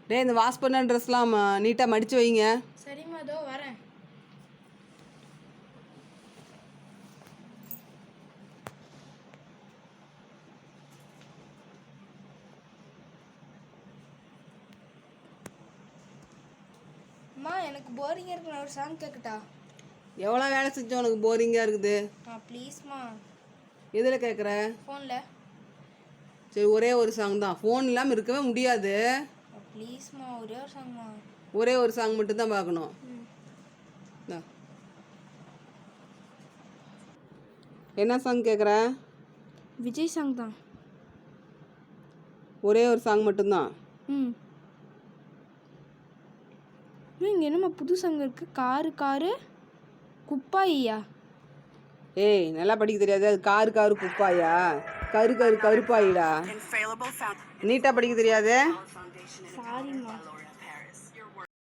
டேய் இந்த வாஷ் பண்ண ட்ரெஸ்லாம் நீட்டாக மடித்து வைங்க. சரிம்மா, அதோ வரேன். அம்மா, எனக்கு போரிங்காக இருக்கு. நான் ஒரு சாங் கேட்கட்டா? எவ்வளோ வேலை செஞ்சோம் உனக்கு போரிங்காக இருக்குது? ப்ளீஸ்மா. எதில் கேட்குற? ஃபோனில். சரி ஒரே ஒரு சாங் தான், ஃபோன் இல்லாமல் இருக்கவே முடியாது. ப்ளீஸ்மா, ஒரே ஒரு சாங்மா. ஒரே ஒரு சாங் மட்டும்தான் பார்க்கணும். என்ன சாங் கேட்குற? விஜய் சாங் தான். ஒரே ஒரு சாங் மட்டும்தான். இங்கே என்னம்மா புது சாங் இருக்கு? காரு காரு குப்பாயியா? ஏய் நல்லா படிக்க தெரியாது. அது காரு காரு குப்பாயா? கரு கரு கருப்பாயிடா. நீட்டாக படிக்க தெரியாது. சாரிம்மா.